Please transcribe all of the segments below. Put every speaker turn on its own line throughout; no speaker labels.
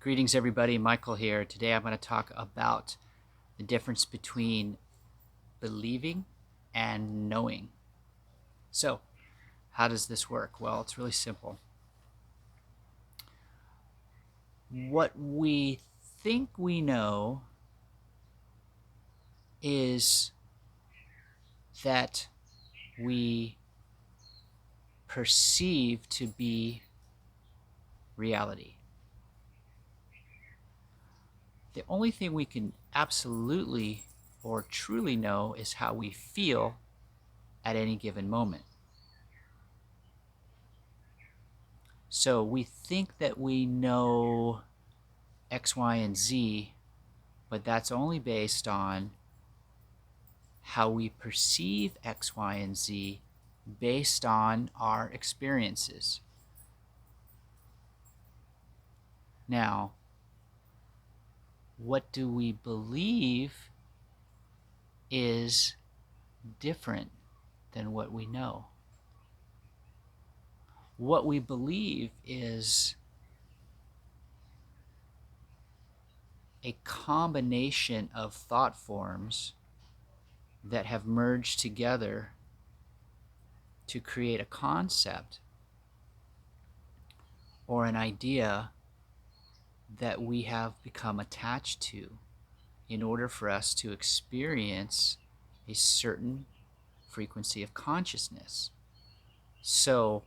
Greetings, everybody. Michael here. Today I'm going to talk about the difference between believing and knowing. So, how does this work? Well, it's really simple. What we think we know is that we perceive to be reality. The only thing we can absolutely or truly know is how we feel at any given moment. So we think that we know X, Y, and Z, but that's only based on how we perceive X, Y, and Z based on our experiences. Now, what do we believe is different than what we know? What we believe is a combination of thought forms that have merged together to create a concept or an idea that we have become attached to in order for us to experience a certain frequency of consciousness. So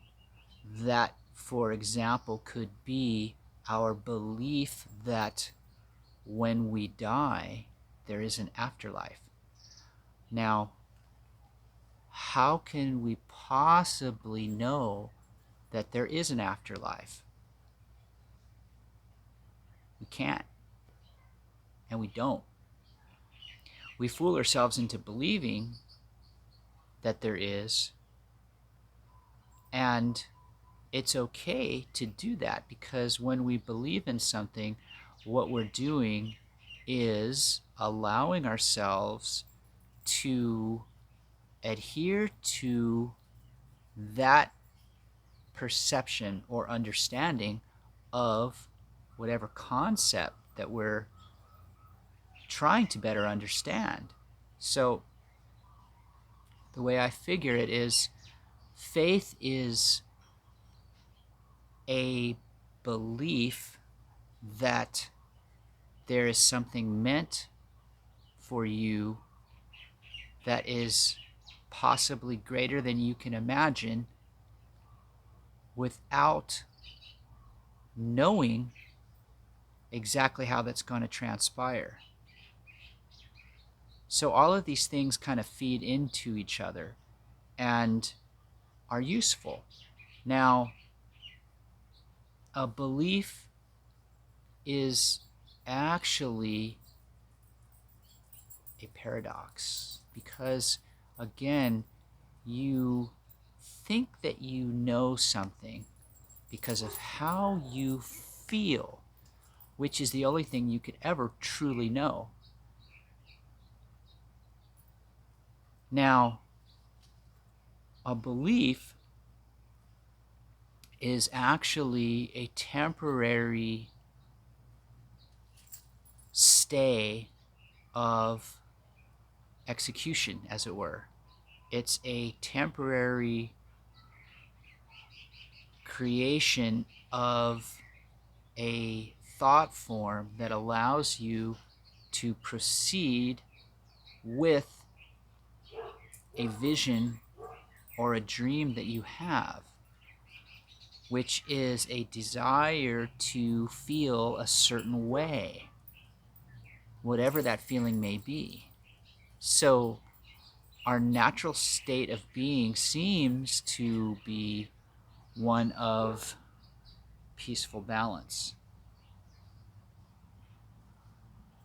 that, for example, could be our belief that when we die, there is an afterlife. Now, how can we possibly know that there is an afterlife? We can't, and we don't. We fool ourselves into believing that there is, and it's okay to do that, because when we believe in something, what we're doing is allowing ourselves to adhere to that perception or understanding of whatever concept that we're trying to better understand. So the way I figure it is, faith is a belief that there is something meant for you that is possibly greater than you can imagine, without knowing exactly how that's going to transpire. So all of these things kind of feed into each other and are useful. Now, a belief is actually a paradox, because again, you think that you know something because of how you feel, which is the only thing you could ever truly know. Now, a belief is actually a temporary stay of execution, as it were. It's a temporary creation of a thought form that allows you to proceed with a vision or a dream that you have, which is a desire to feel a certain way, whatever that feeling may be. So our natural state of being seems to be one of peaceful balance.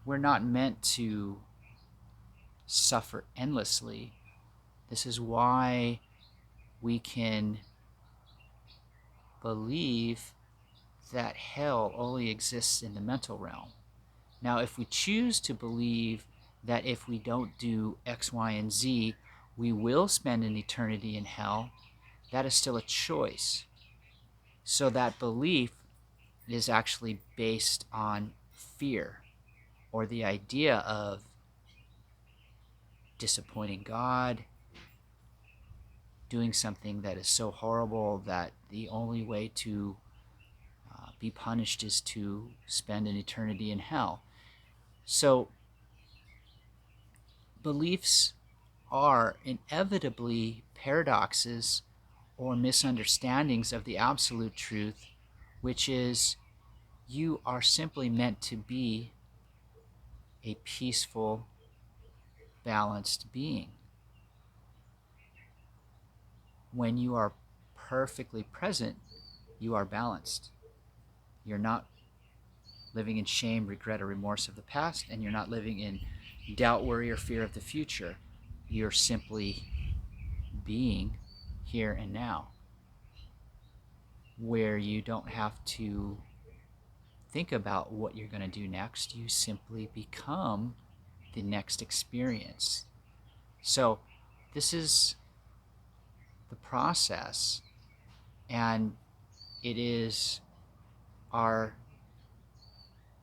We're not meant to suffer endlessly. This is why we can believe that hell only exists in the mental realm. Now, if we choose to believe that if we don't do X, Y, and Z, we will spend an eternity in hell, that is still a choice. So that belief is actually based on fear, or the idea of disappointing God, doing something that is so horrible that the only way to be punished is to spend an eternity in hell. So beliefs are inevitably paradoxes or misunderstandings of the absolute truth, which is you are simply meant to be a peaceful, balanced being. When you are perfectly present, you are balanced. You're not living in shame, regret, or remorse of the past, and you're not living in doubt, worry, or fear of the future. You're simply being here and now, where you don't have to think about what you're going to do next. You simply become the next experience. So, this is the process, and it is our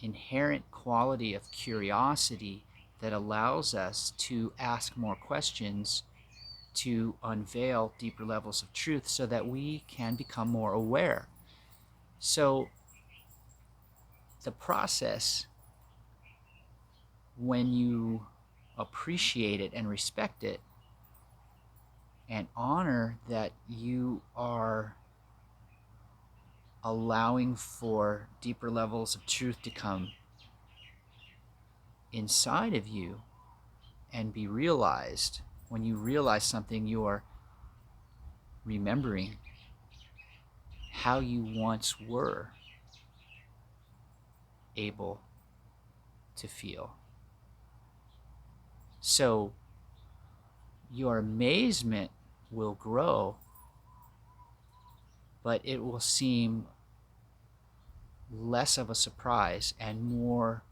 inherent quality of curiosity that allows us to ask more questions, to unveil deeper levels of truth so that we can become more aware. So, the process, when you appreciate it and respect it and honor that you are allowing for deeper levels of truth to come inside of you and be realized, when you realize something, you are remembering how you once were able to feel. So your amazement will grow, but it will seem less of a surprise and more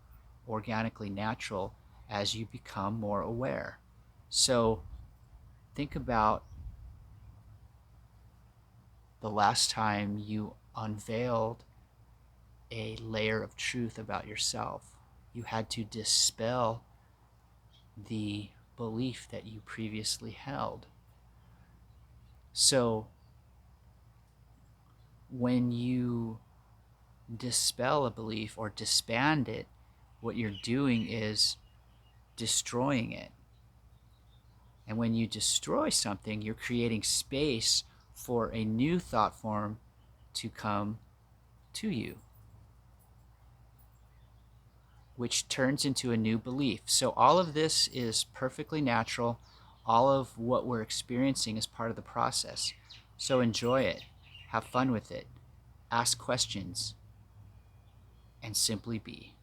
organically natural as you become more aware. So think about the last time you unveiled a layer of truth about yourself. You had to dispel the belief that you previously held. So when you dispel a belief or disband it, what you're doing is destroying it. And when you destroy something, you're creating space for a new thought form to come to you, which turns into a new belief. So all of this is perfectly natural. All of what we're experiencing is part of the process. So enjoy it, have fun with it, ask questions, and simply be.